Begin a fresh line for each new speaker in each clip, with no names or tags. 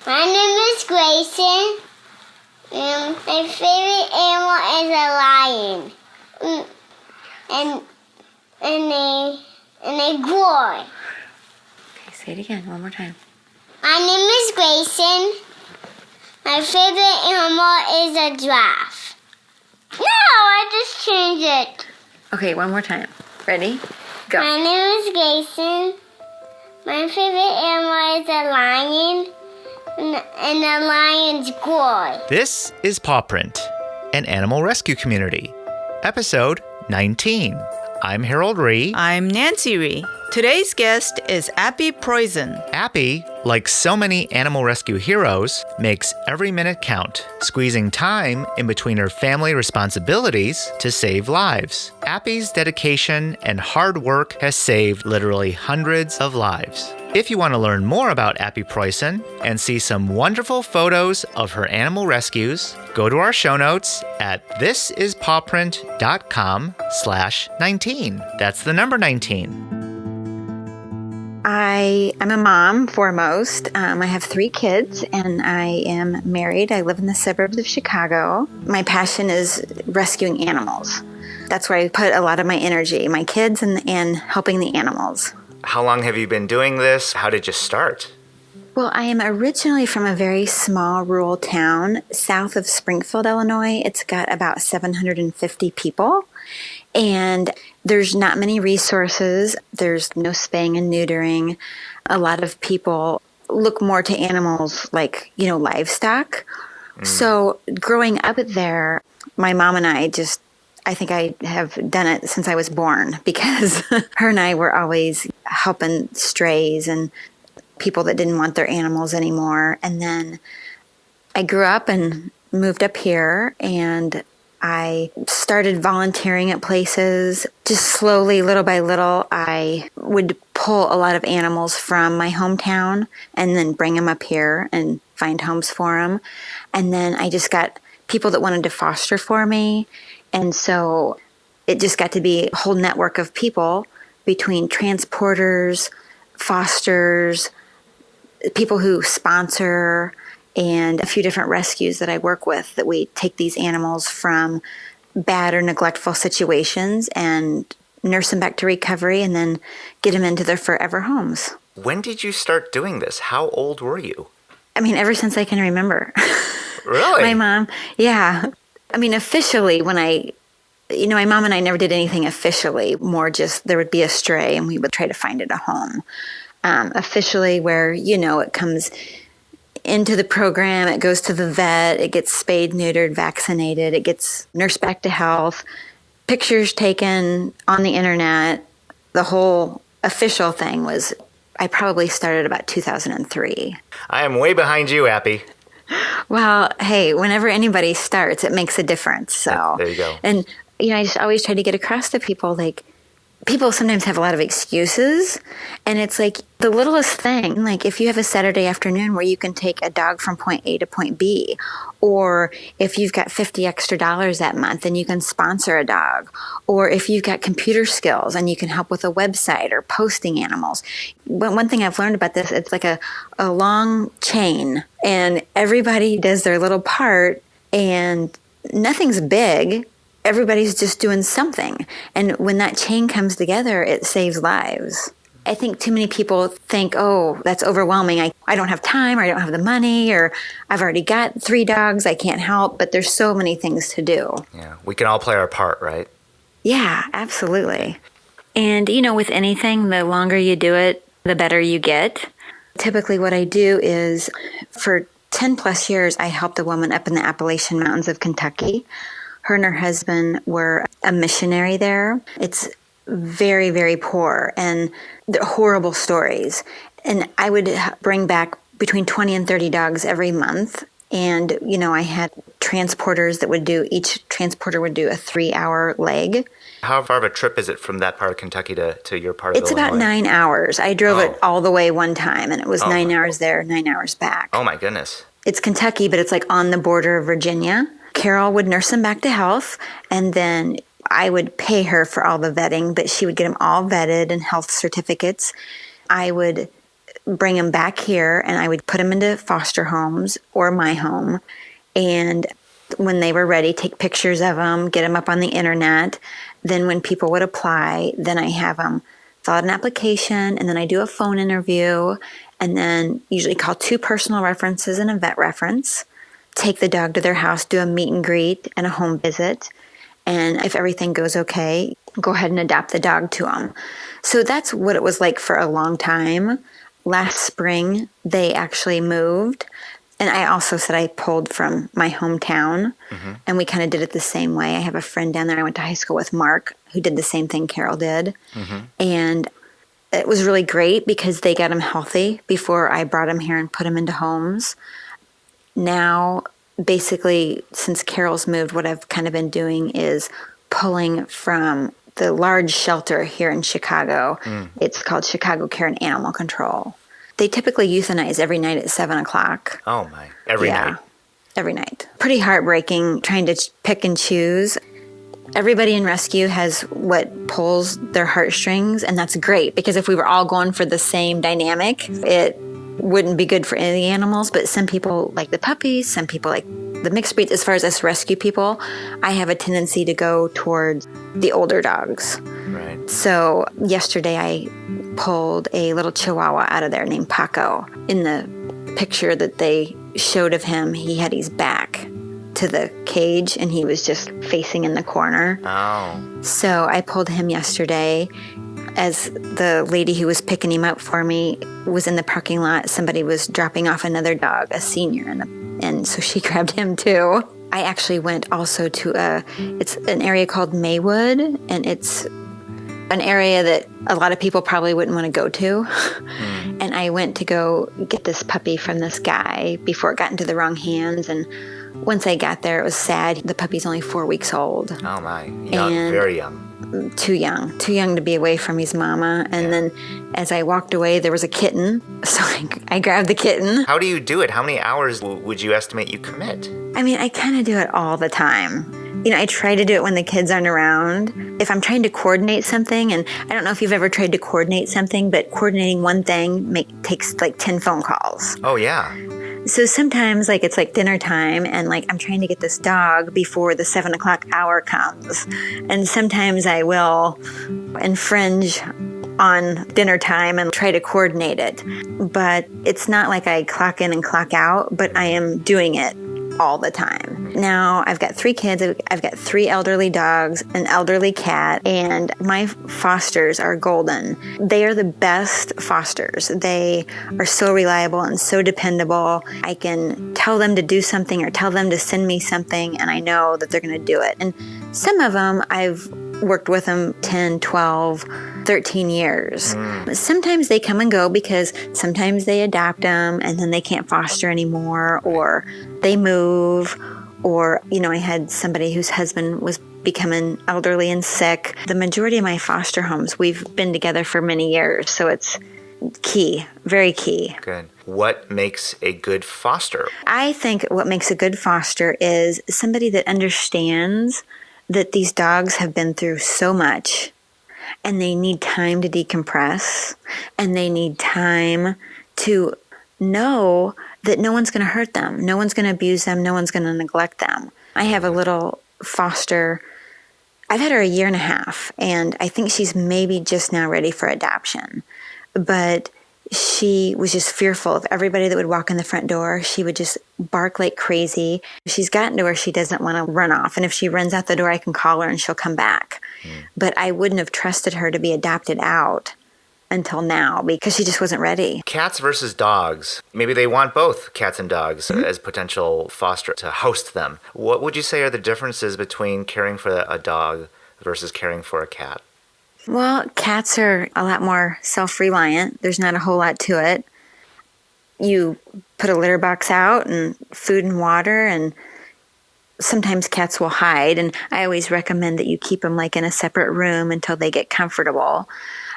My name is Grayson. My favorite animal is a lion. And a boar.
Okay, say it again, one more time.
My name is Grayson. My favorite animal is a giraffe. No, I just changed it.
Okay, one more time. Ready? Go.
My name is Grayson. My favorite animal is a lion. And a lion's gourd.
This is Paw Print, an animal rescue community. Episode 19. I'm Harold Ree.
I'm Nancy Ree. Today's guest is Appi Preusen.
Appy, like so many animal rescue heroes, makes every minute count, squeezing time in between her family responsibilities to save lives. Appy's dedication and hard work has saved literally hundreds of lives. If you want to learn more about Appi Preusen and see some wonderful photos of her animal rescues, go to our show notes at thisispawprint.com/19. That's the number 19.
I am a mom, foremost. I have 3 kids, and I am married. I live in the suburbs of Chicago. My passion is rescuing animals. That's where I put a lot of my energy, my kids and helping the animals.
How long have you been doing this? How did you start?
Well, I am originally from a very small rural town south of Springfield, Illinois. It's got about 750 people, and there's not many resources. There's no spaying and neutering. A lot of people look more to animals like, livestock. So growing up there, my mom and I think I have done it since I was born, because her and I were always helping strays and people that didn't want their animals anymore. And then I grew up and moved up here, and I started volunteering at places. Just slowly, little by little, I would pull a lot of animals from my hometown and then bring them up here and find homes for them. And then I just got people that wanted to foster for me. And so it just got to be a whole network of people between transporters, fosters, people who sponsor, and a few different rescues that I work with, that we take these animals from bad or neglectful situations and nurse them back to recovery and then get them into their forever homes.
When did you start doing this? How old were you?
I mean, ever since I can remember.
Really?
My mom, yeah. I mean, officially, when my mom and I never did anything officially, more just there would be a stray and we would try to find it a home. Officially, where, it comes into the program, it goes to the vet, it gets spayed, neutered, vaccinated, it gets nursed back to health, pictures taken on the internet. The whole official thing was, I probably started about 2003.
I am way behind you, Appy.
Well, hey, whenever anybody starts, it makes a difference. So
there you go.
And, I just always try to get across to people, like, people sometimes have a lot of excuses, and it's like the littlest thing, like if you have a Saturday afternoon where you can take a dog from point A to point B, or if you've got $50 extra that month and you can sponsor a dog, or if you've got computer skills and you can help with a website or posting animals. One thing I've learned about this, it's like a long chain, and everybody does their little part, and nothing's big. Everybody's just doing something. And when that chain comes together, it saves lives. I think too many people think, oh, that's overwhelming. I don't have time, or I don't have the money, or I've already got 3 dogs, I can't help. But there's so many things to do.
Yeah, we can all play our part, right?
Yeah, absolutely. And, with anything, the longer you do it, the better you get. Typically what I do is, for 10 plus years, I helped a woman up in the Appalachian Mountains of Kentucky. Her and her husband were a missionary there. It's very, very poor, and they're horrible stories. And I would bring back between 20 and 30 dogs every month. And, I had transporters that each transporter would do a 3-hour leg.
How far of a trip is it from that part of Kentucky to your part of Illinois?
It's about 9 hours. I drove it all the way one time, and it was 9 hours there, 9 hours back.
Oh, my goodness.
It's Kentucky, but it's like on the border of Virginia. Carol would nurse them back to health, and then I would pay her for all the vetting, but she would get them all vetted and health certificates. I would bring them back here, and I would put them into foster homes or my home. And when they were ready, take pictures of them, get them up on the internet. Then when people would apply, then I have them fill out an application, and then I do a phone interview, and then usually call 2 personal references and a vet reference, take the dog to their house, do a meet and greet and a home visit. And if everything goes okay, go ahead and adopt the dog to them. So that's what it was like for a long time. Last spring, they actually moved. And I also said I pulled from my hometown, and we kind of did it the same way. I have a friend down there I went to high school with, Mark, who did the same thing Carol did. And it was really great because they got him healthy before I brought him here and put him into homes. Now, basically, since Carol's moved, what I've kind of been doing is pulling from the large shelter here in Chicago. It's called Chicago Care and Animal Control. They typically euthanize every night at 7 o'clock.
Oh, my. Every night?
Every night. Pretty heartbreaking trying to pick and choose. Everybody in rescue has what pulls their heartstrings, and that's great, because if we were all going for the same dynamic, it wouldn't be good for any of the animals. But some people like the puppies, some people like the mixed breeds. As far as us rescue people, I have a tendency to go towards the older dogs.
Right.
So yesterday I pulled a little Chihuahua out of there named Paco. In the picture that they showed of him, he had his back to the cage and he was just facing in the corner.
Oh.
So I pulled him yesterday. As the lady who was picking him up for me was in the parking lot, somebody was dropping off another dog, a senior, and so she grabbed him too. I actually went also to it's an area called Maywood, and it's an area that a lot of people probably wouldn't want to go to. And I went to go get this puppy from this guy before it got into the wrong hands. And once I got there, it was sad. The puppy's only 4 weeks old.
Oh, my. Young, very young.
Too young to be away from his mama. And then as I walked away, there was a kitten. So I grabbed the kitten.
How do you do it? How many hours would you estimate you commit?
I mean, I kind of do it all the time. You know, I try to do it when the kids aren't around. If I'm trying to coordinate something, and I don't know if you've ever tried to coordinate something, but coordinating one thing takes like 10 phone calls.
Oh, yeah.
So sometimes it's like dinner time, and I'm trying to get this dog before the 7 o'clock hour comes. And sometimes I will infringe on dinner time and try to coordinate it. But it's not like I clock in and clock out, but I am doing it all the time. Now, I've got 3 kids. I've got 3 elderly dogs, an elderly cat, and my fosters are golden. They are the best fosters. They are so reliable and so dependable. I can tell them to do something or tell them to send me something, and I know that they're going to do it. And some of them, I've worked with them 10, 12, 13 years. Sometimes they come and go because sometimes they adopt them and then they can't foster anymore, or they move, or, I had somebody whose husband was becoming elderly and sick. The majority of my foster homes, we've been together for many years, so it's key, very key.
Good. What makes a good foster?
I think what makes a good foster is somebody that understands that these dogs have been through so much, and they need time to decompress, and they need time to know that no one's going to hurt them, no one's going to abuse them, no one's going to neglect them. I have a little foster. I've had her 1.5 years, and I think she's maybe just now ready for adoption. But she was just fearful of everybody that would walk in the front door. She would just bark like crazy. She's gotten to where she doesn't want to run off. And if she runs out the door, I can call her and she'll come back. But I wouldn't have trusted her to be adopted out until now because she just wasn't ready.
Cats versus dogs. Maybe they want both cats and dogs as potential foster to host them. What would you say are the differences between caring for a dog versus caring for a cat?
Well, cats are a lot more self-reliant. There's not a whole lot to it. You put a litter box out and food and water, and sometimes cats will hide. And I always recommend that you keep them in a separate room until they get comfortable.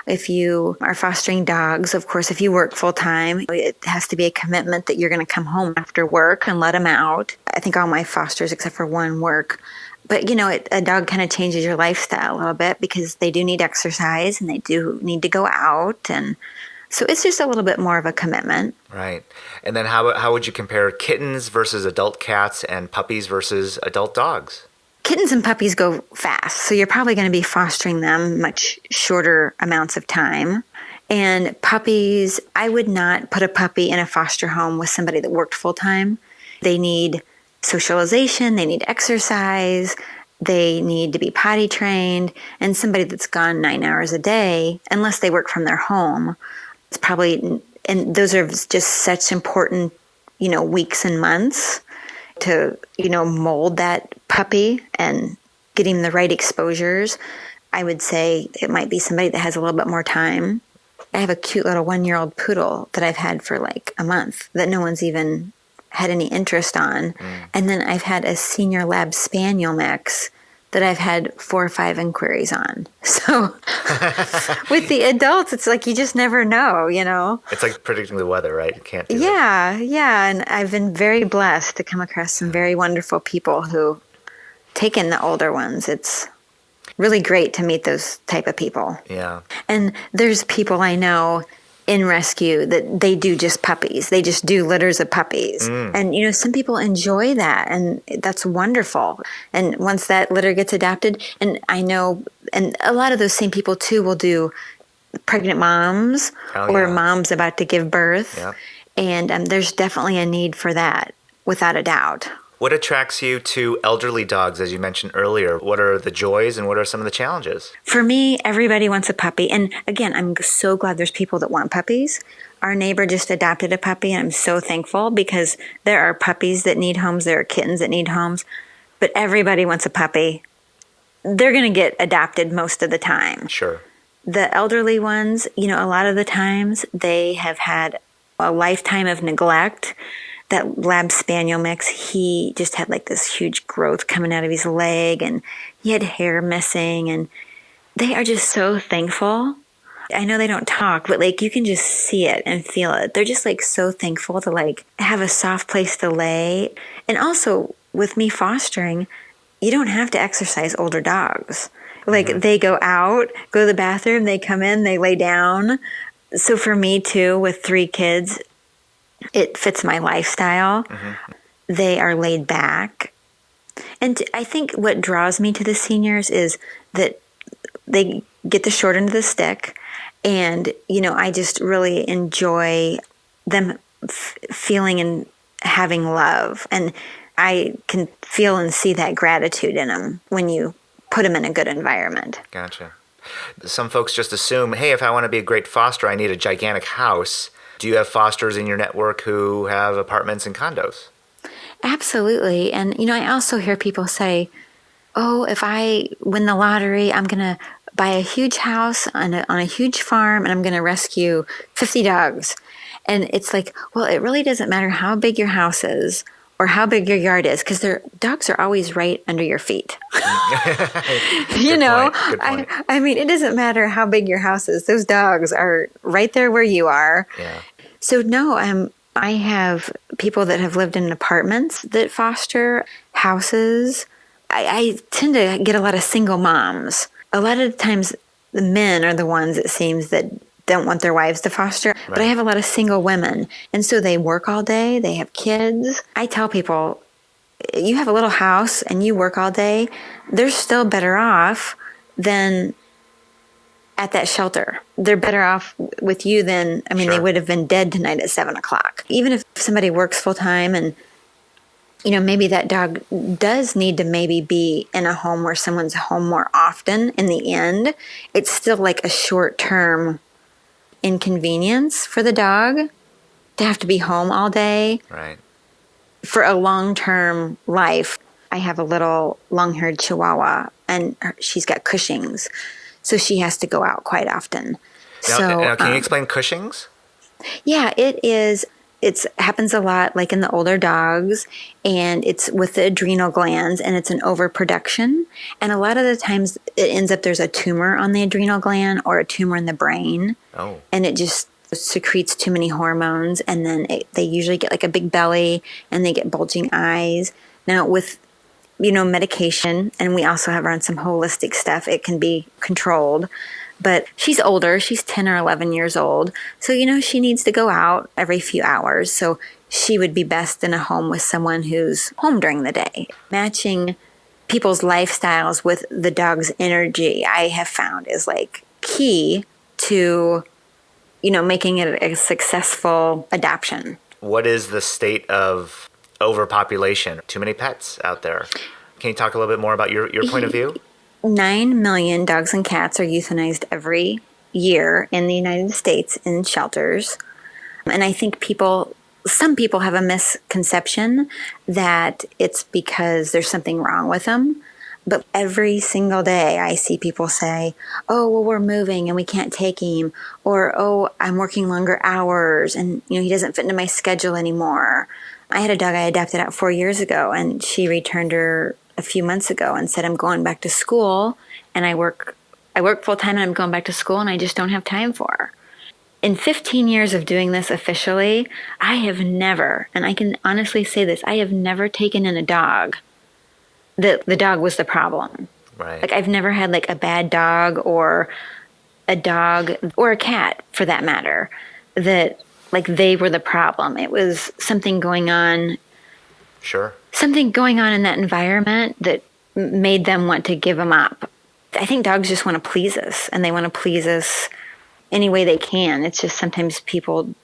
If you are fostering dogs, of course, if you work full-time, it has to be a commitment that you're going to come home after work and let them out. I think all my fosters, except for one, work. But, a dog kind of changes your lifestyle a little bit because they do need exercise and they do need to go out. And So it's just a little bit more of a commitment.
Right. And then how would you compare kittens versus adult cats and puppies versus adult dogs?
Kittens and puppies go fast, so you're probably going to be fostering them much shorter amounts of time. And puppies, I would not put a puppy in a foster home with somebody that worked full time. They need socialization, they need exercise, they need to be potty trained, and somebody that's gone 9 hours a day, unless they work from their home, it's probably, and those are just such important, weeks and months to, mold that puppy and get him the right exposures. I would say it might be somebody that has a little bit more time. I have a cute little 1-year-old poodle that I've had for like a month that no one's even had any interest on. And then I've had a senior lab spaniel mix that I've had 4 or 5 inquiries on. So with the adults, it's like you just never know,
It's like predicting the weather, right? You can't do
that. Yeah. And I've been very blessed to come across some very wonderful people who take in the older ones. It's really great to meet those type of people.
Yeah.
And there's people I know in rescue that they do just puppies. They just do litters of puppies. And, some people enjoy that, and that's wonderful. And once that litter gets adopted, and I know, and a lot of those same people too will do pregnant moms or moms about to give birth.
Yeah.
And there's definitely a need for that, without a doubt.
What attracts you to elderly dogs, as you mentioned earlier? What are the joys and what are some of the challenges?
For me, everybody wants a puppy. And again, I'm so glad there's people that want puppies. Our neighbor just adopted a puppy, and I'm so thankful because there are puppies that need homes. There are kittens that need homes. But everybody wants a puppy. They're going to get adopted most of the time.
Sure.
The elderly ones, a lot of the times they have had a lifetime of neglect. That lab spaniel mix, he just had like this huge growth coming out of his leg, and he had hair missing, and they are just so thankful. I know they don't talk, but like you can just see it and feel it. They're just like so thankful to like have a soft place to lay. And also with me fostering, you don't have to exercise older dogs. Like they go out, go to the bathroom, they come in, they lay down. So for me too, with 3 kids, it fits my lifestyle. They are laid back. And I think what draws me to the seniors is that they get the short end of the stick. And, I just really enjoy them feeling and having love. And I can feel and see that gratitude in them when you put them in a good environment.
Gotcha. Some folks just assume, hey, if I want to be a great foster, I need a gigantic house. Do you have fosters in your network who have apartments and condos?
Absolutely. And, I also hear people say, oh, if I win the lottery, I'm going to buy a huge house on a huge farm, and I'm going to rescue 50 dogs. And it's like, well, it really doesn't matter how big your house is or how big your yard is, because their dogs are always right under your feet.
Good point.
I mean, it doesn't matter how big your house is. Those dogs are right there where you are.
Yeah.
So no, I have people that have lived in apartments that foster houses. I tend to get a lot of single moms. A lot of the times the men are the ones, it seems, that don't want their wives to foster. Right. But I have a lot of single women. And so they work all day. They have kids. I tell people, you have a little house and you work all day, they're still better off than at that shelter. They're better off with you than,
Sure.
They would have been dead tonight at 7 o'clock. Even if somebody works full time and, maybe that dog does need to maybe be in a home where someone's home more often, in the end, it's still like a short-term inconvenience for the dog to have to be home all day.
Right.
For a long-term life, I have a little long-haired Chihuahua, and she's got Cushing's, so she has to go out quite often.
Now, can you explain Cushing's?
Yeah, it is. It happens a lot, like in the older dogs, and it's with the adrenal glands, and it's an overproduction. And a lot of the times, it ends up there's a tumor on the adrenal gland or a tumor in the brain, and it just secretes too many hormones, and then they usually get like a big belly, and they get bulging eyes. Now, with medication, and we also have on some holistic stuff, it can be controlled. But she's older. She's 10 or 11 years old. So, she needs to go out every few hours. So she would be best in a home with someone who's home during the day. Matching people's lifestyles with the dog's energy, I have found, is like key to, making it a successful adoption.
What is the state of overpopulation? Too many pets out there. Can you talk a little bit more about your point of view?
9 million dogs and cats are euthanized every year in the United States in shelters. And I think some people have a misconception that it's because there's something wrong with them. But every single day I see people say, oh, well, we're moving and we can't take him. Or, oh, I'm working longer hours and, he doesn't fit into my schedule anymore. I had a dog I adopted out 4 years ago, and she returned her a few months ago and said, I'm going back to school, and I work full time, and I'm going back to school, and I just don't have time for her. In 15 years of doing this officially, I have never, and I can honestly say this, I have never taken in a dog that the dog was the problem.
Right.
Like, I've never had like a bad dog or a cat for that matter, that like they were the problem. It was something going on.
Sure.
Something going on in that environment that made them want to give them up. I think dogs just want to please us, and they want to please us any way they can. It's just sometimes people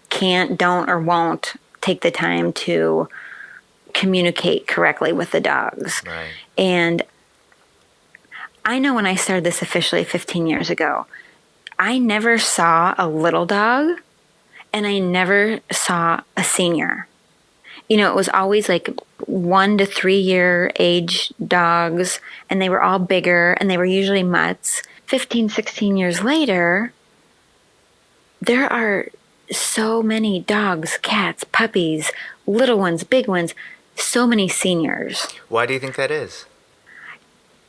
can't, don't, or won't take the time to communicate correctly with the dogs.
Right.
And I know when I started this officially 15 years ago, I never saw a little dog, and I never saw a senior. It was always like 1 to 3 year age dogs, and they were all bigger, and they were usually mutts. 15, 16 years later, there are so many dogs, cats, puppies, little ones, big ones, so many seniors.
Why do you think that is?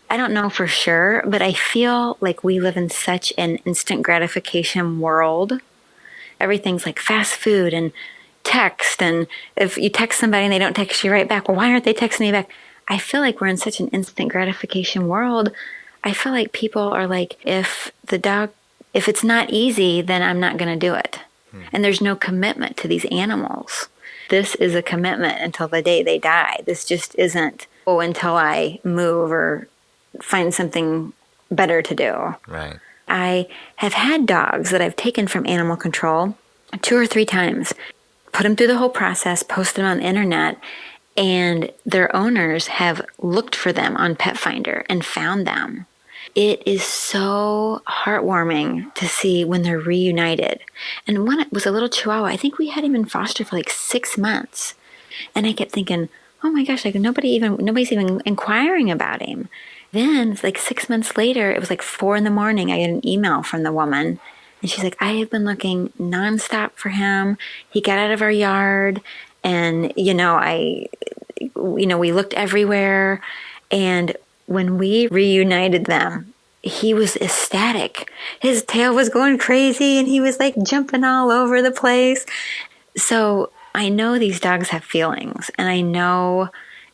I don't know for sure, but I feel like we live in such an instant gratification world. Everything's like fast food and text, and if you text somebody and they don't text you right back, well, why aren't they texting me back? I feel like we're in such an instant gratification world. I feel like people are like, if it's not easy, then I'm not going to do it. And there's no commitment to these animals. This is a commitment until the day they die. This just isn't, until I move or find something better to do.
Right.
I have had dogs that I've taken from animal control 2 or 3 times, put them through the whole process, posted them on the internet, and their owners have looked for them on Pet Finder and found them. It is so heartwarming to see when they're reunited. And one was a little Chihuahua. I think we had him in foster for like 6 months. And I kept thinking, oh my gosh, like nobody's even inquiring about him. Then like 6 months later, it was like 4 a.m. I got an email from the woman. And she's like, I have been looking nonstop for him. He got out of our yard. And, we looked everywhere. And when we reunited them, he was ecstatic. His tail was going crazy and he was like jumping all over the place. So I know these dogs have feelings, and I know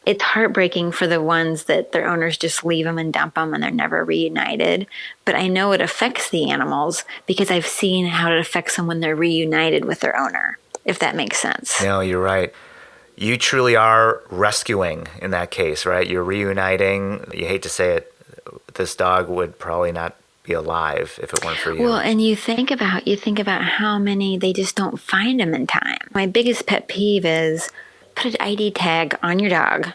it's heartbreaking for the ones that their owners just leave them and dump them and they're never reunited. But I know it affects the animals because I've seen how it affects them when they're reunited with their owner, if that makes sense.
No, you're right. You truly are rescuing in that case, right? You're reuniting. You hate to say it, this dog would probably not be alive if it weren't for you.
Well, and you think about how many they just don't find them in time. My biggest pet peeve is put an ID tag on your dog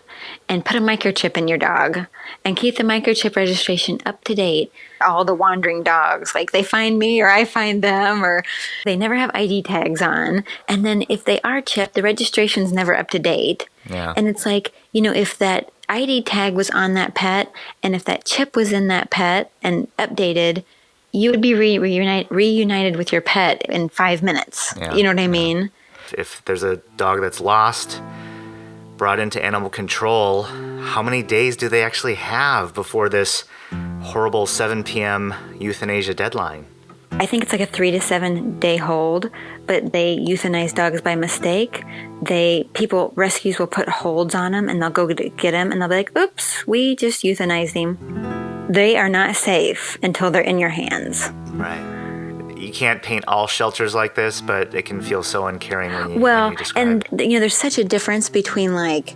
and put a microchip in your dog and keep the microchip registration up to date. All the wandering dogs, like they find me or I find them, or they never have ID tags on. And then if they are chipped, the registration's never up to date.
Yeah.
And it's like, if that ID tag was on that pet and if that chip was in that pet and updated, you would be reunited with your pet in 5 minutes.
Yeah.
You know what I mean?
If there's a dog that's lost, brought into animal control, how many days do they actually have before this horrible 7 p.m. euthanasia deadline?
I think it's like a 3 to 7 day hold, but they euthanize dogs by mistake. Rescues will put holds on them and they'll go get him and they'll be like, oops, we just euthanized him. They are not safe until they're in your hands.
Right. You can't paint all shelters like this, but it can feel so uncaring when you describe
and
it.
there's such a difference between like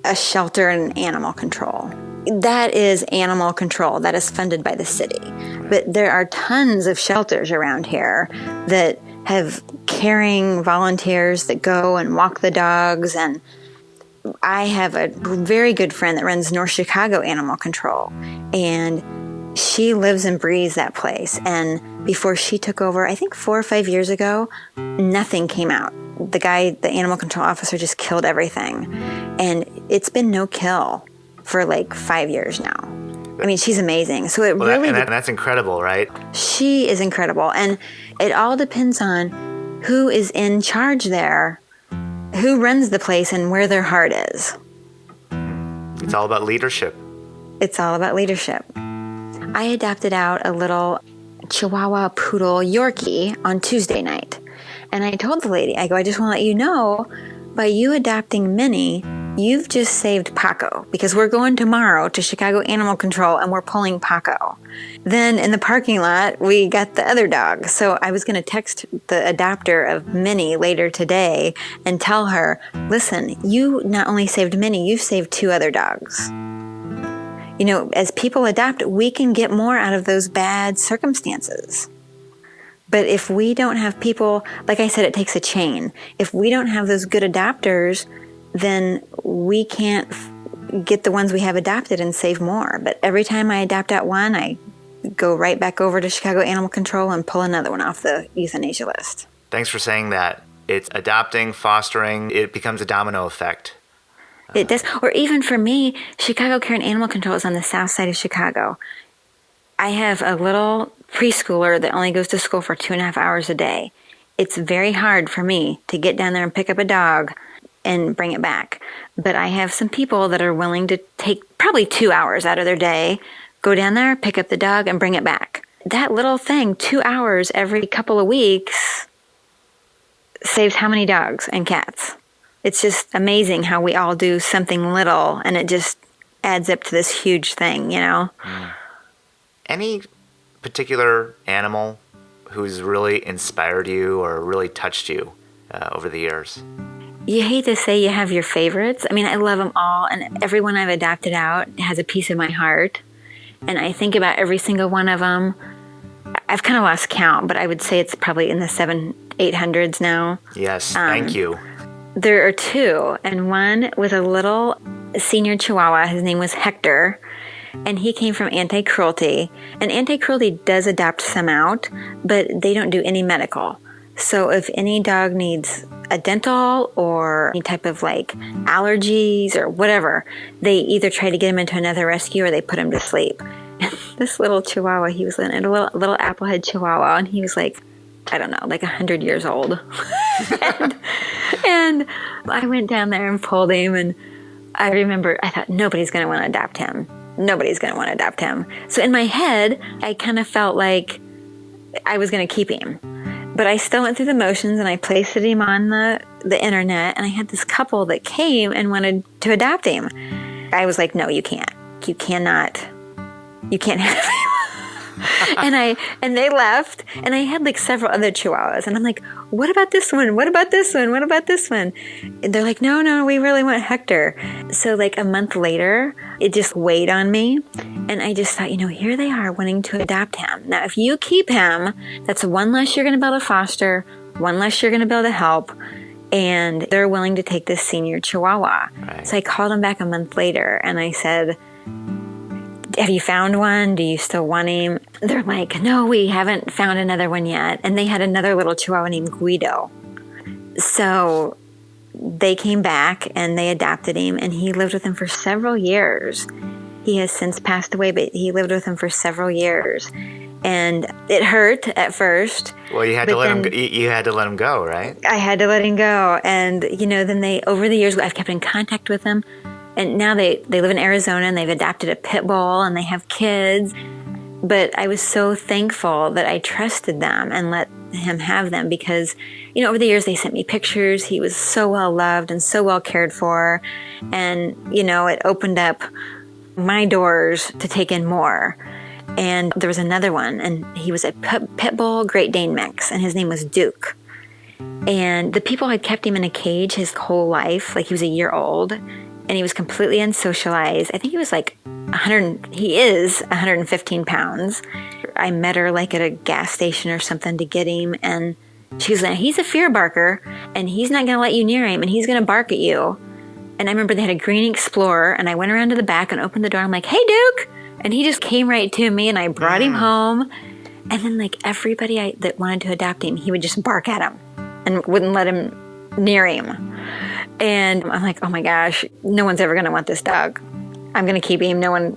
a shelter and animal control. That is animal control. That is funded by the city. Right. But there are tons of shelters around here that have caring volunteers that go and walk the dogs. And I have a very good friend that runs North Chicago Animal Control, and she lives and breathes that place. And before she took over, I think 4 or 5 years ago, nothing came out. The animal control officer, just killed everything. And it's been no kill for like 5 years now. I mean, she's amazing. So
that's incredible, right?
She is incredible. And it all depends on who is in charge there, who runs the place, and where their heart is.
It's all about leadership.
It's all about leadership. I adopted out a little Chihuahua Poodle Yorkie on Tuesday night. And I told the lady, I just want to let you know, by you adopting Minnie, you've just saved Paco, because we're going tomorrow to Chicago Animal Control and we're pulling Paco. Then in the parking lot, we got the other dog. So I was going to text the adopter of Minnie later today and tell her, listen, you not only saved Minnie, you've saved 2 other dogs. You know, as people adopt, we can get more out of those bad circumstances. But if we don't have people, like I said, it takes a chain. If we don't have those good adopters, then we can't get the ones we have adopted and save more. But every time I adopt out one, I go right back over to Chicago Animal Control and pull another one off the euthanasia list.
Thanks for saying that. It's adopting, fostering, it becomes a domino effect.
It does. Or even for me, Chicago Care and Animal Control is on the south side of Chicago. I have a little preschooler that only goes to school for 2.5 hours a day. It's very hard for me to get down there and pick up a dog and bring it back. But I have some people that are willing to take probably 2 hours out of their day, go down there, pick up the dog, and bring it back. That little thing, 2 hours every couple of weeks, saves how many dogs and cats? It's just amazing how we all do something little and it just adds up to this huge thing, you know?
Any particular animal who's really inspired you or really touched you over the years?
You hate to say you have your favorites. I mean, I love them all, and everyone I've adopted out has a piece of my heart. And I think about every single one of them. I've kind of lost count, but I would say it's probably in the 700-800s now.
Yes, thank you.
There are 2, and one was a little senior Chihuahua. His name was Hector, and he came from Anti-Cruelty. And Anti-Cruelty does adopt some out, but they don't do any medical. So if any dog needs a dental or any type of like allergies or whatever, they either try to get him into another rescue or they put him to sleep. And this little Chihuahua, he was a little Applehead Chihuahua, and he was like, I don't know, like 100 years old. and I went down there and pulled him, and I remember I thought, nobody's going to want to adopt him. Nobody's going to want to adopt him. So in my head, I kind of felt like I was going to keep him. But I still went through the motions, and I placed him on the internet, and I had this couple that came and wanted to adopt him. I was like, no, you can't. You cannot. You can't have him. and they left, and I had like several other Chihuahuas, and I'm like, what about this one? What about this one? What about this one? And they're like, no, we really want Hector. So like a month later, it just weighed on me, and I just thought, here they are wanting to adopt him. Now, if you keep him, that's one less you're going to be able to foster, one less you're going to be able to help, and they're willing to take this senior Chihuahua. Right. So I called him back a month later, and I said, have you found one? Do you still want him? They're like, no, we haven't found another one yet. And they had another little Chihuahua named Guido. So they came back and they adopted him, and he lived with them for several years. He has since passed away, but he lived with them for several years. And it hurt at first. Well, you had to let him. You had to let him go, right? I had to let him go, and then they, over the years, I've kept in contact with him. And now they live in Arizona, and they've adopted a Pitbull, and they have kids. But I was so thankful that I trusted them and let him have them, because, over the years they sent me pictures. He was so well loved and so well cared for. And, it opened up my doors to take in more. And there was another one, and he was a Pitbull-Great Dane mix, and his name was Duke. And the people had kept him in a cage his whole life. Like, he was a year old, and he was completely unsocialized. I think he was he is 115 pounds. I met her like at a gas station or something to get him, and she was like, he's a fear barker, and he's not going to let you near him, and he's going to bark at you. And I remember they had a green Explorer, and I went around to the back and opened the door. I'm like, hey, Duke. And he just came right to me, and I brought him home. And then, like, everybody that wanted to adopt him, he would just bark at him and wouldn't let him near him. And I'm like, oh my gosh, no one's ever going to want this dog. I'm going to keep him. No one,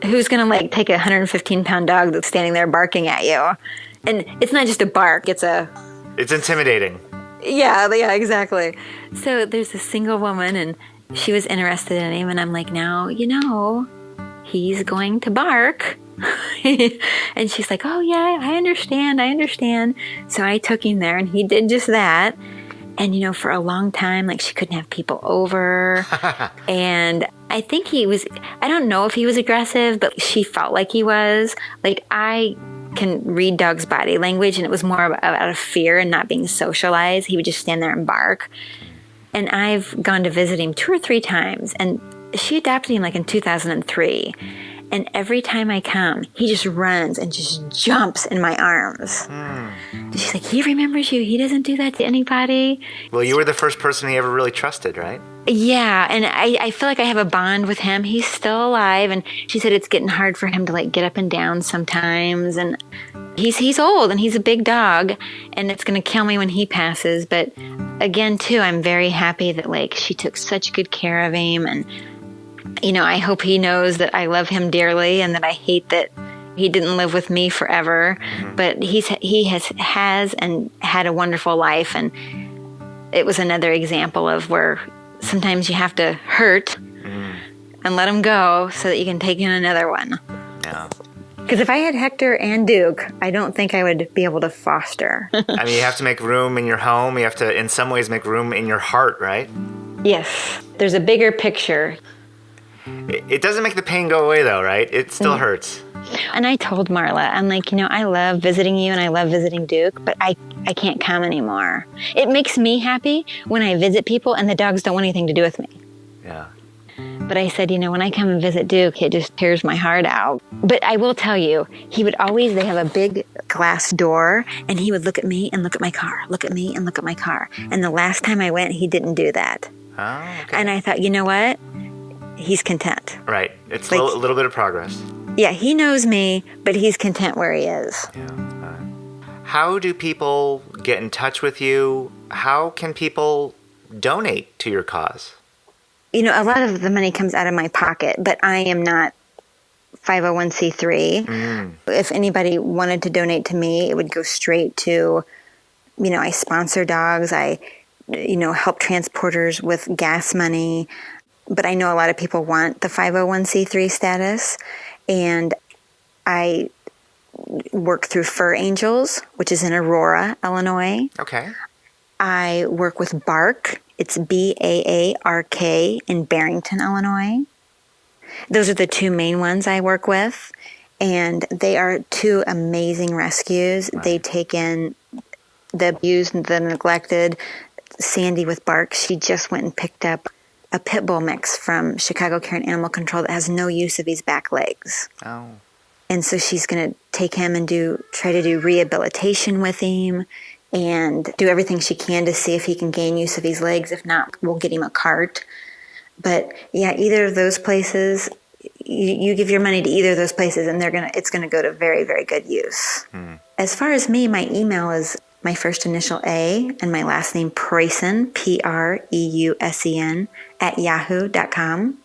who's going to, like, take a 115-pound dog that's standing there barking at you? And it's not just a bark, it's
intimidating.
Yeah, exactly. So there's this single woman, and she was interested in him, and I'm like, now, he's going to bark. And she's like, oh yeah, I understand. So I took him there, and he did just that. And, for a long time, like, she couldn't have people over. And I think I don't know if he was aggressive, but she felt like he was. Like, I can read dogs' body language, and it was more out of fear and not being socialized. He would just stand there and bark. And I've gone to visit him 2 or 3 times, and she adopted him like in 2003. And every time I come, he just runs and just jumps in my arms. She's like, he remembers you. He doesn't do that to anybody.
Well, you were the first person he ever really trusted, right?
Yeah, and I feel like I have a bond with him. He's still alive, and she said it's getting hard for him to, like, get up and down sometimes. And he's old, and he's a big dog, and it's going to kill me when he passes. But again, too, I'm very happy that, like, she took such good care of him. And I hope he knows that I love him dearly, and that I hate that he didn't live with me forever. But he has and had a wonderful life, and it was another example of where sometimes you have to hurt and let him go so that you can take in another one.
Yeah.
Because if I had Hector and Duke, I don't think I would be able to foster.
I mean, you have to make room in your home. You have to, in some ways, make room in your heart, right?
Yes. There's a bigger picture.
It doesn't make the pain go away, though, right? It still hurts.
And I told Marla, I'm like, I love visiting you and I love visiting Duke, but I can't come anymore. It makes me happy when I visit people and the dogs don't want anything to do with me.
Yeah.
But I said, when I come and visit Duke, it just tears my heart out. But I will tell you, he would always, they have a big glass door, and he would look at me and look at my car, look at me and look at my car. And the last time I went, he didn't do that.
Oh, okay.
And I thought, you know what? He's content.
Right. It's
Like,
a little bit of progress.
Yeah, he knows me, but he's content where he is.
Yeah. How do people get in touch with you? How can people donate to your cause?
A lot of the money comes out of my pocket, but I am not 501c3. If anybody wanted to donate to me, it would go straight to, I sponsor dogs. I, help transporters with gas money. But I know a lot of people want the 501c3 status. And I work through Fur Angels, which is in Aurora, Illinois.
Okay.
I work with Bark. It's BAARK in Barrington, Illinois. Those are the 2 main ones I work with. And they are 2 amazing rescues. Right. They take in the abused and the neglected. Sandy with Bark, she just went and picked up a pit bull mix from Chicago Care and Animal Control that has no use of his back legs.
Oh.
And so she's going to take him and try to do rehabilitation with him and do everything she can to see if he can gain use of his legs. If not, we'll get him a cart. But yeah, either of those places, you give your money to either of those places, and it's going to go to very, very good use. As far as me, my email is my first initial A and my last name Preusen, Preusen, @yahoo.com.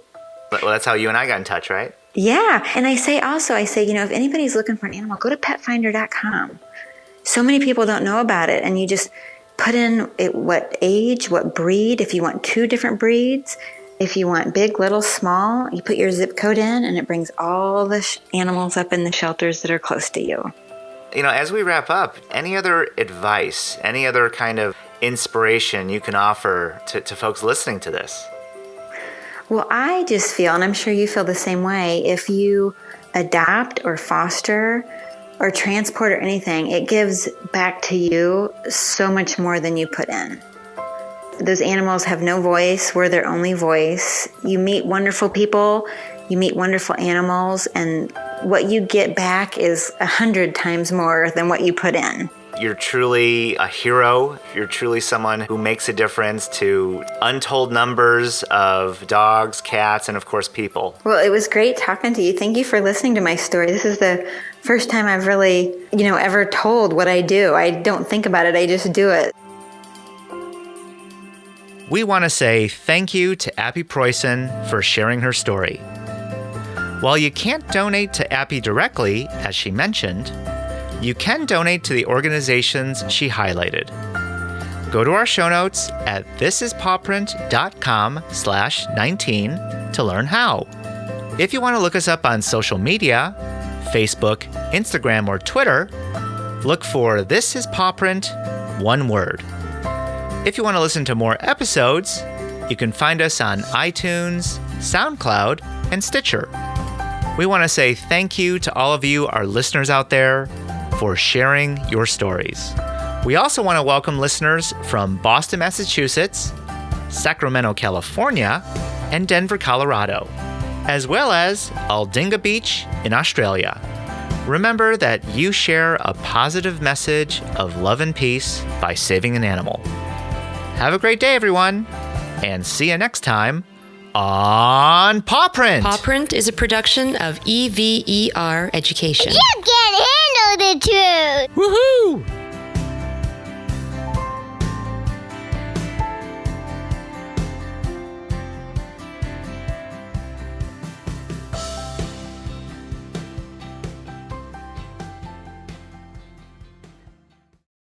Well, that's how you and I got in touch, right?
Yeah. And I say, if anybody's looking for an animal, go to petfinder.com. So many people don't know about it. And you just put in what age, what breed, if you want 2 different breeds, if you want big, little, small, you put your zip code in and it brings all the animals up in the shelters that are close to you.
As we wrap up, any other advice, any other kind of inspiration you can offer to folks listening to this?
Well, I just feel, and I'm sure you feel the same way, if you adopt or foster or transport or anything, it gives back to you so much more than you put in. Those animals have no voice. We're their only voice. You meet wonderful people, you meet wonderful animals, and what you get back is 100 times more than what you put in.
You're truly a hero. You're truly someone who makes a difference to untold numbers of dogs, cats, and of course, people.
Well, it was great talking to you. Thank you for listening to my story. This is the first time I've really, ever told what I do. I don't think about it. I just do it.
We want to say thank you to Appi Preusen for sharing her story. While you can't donate to Appi directly, as she mentioned, you can donate to the organizations she highlighted. Go to our show notes at thisispawprint.com/19 to learn how. If you want to look us up on social media, Facebook, Instagram, or Twitter, look for This Is Paw Print, one word. If you want to listen to more episodes, you can find us on iTunes, SoundCloud, and Stitcher. We want to say thank you to all of you, our listeners out there, for sharing your stories. We also want to welcome listeners from Boston, Massachusetts, Sacramento, California, and Denver, Colorado, as well as Aldinga Beach in Australia. Remember that you share a positive message of love and peace by saving an animal. Have a great day, everyone, and see you next time on Paw Print.
Paw Print is a production of EVER Education.
You can't handle the truth.
Woohoo!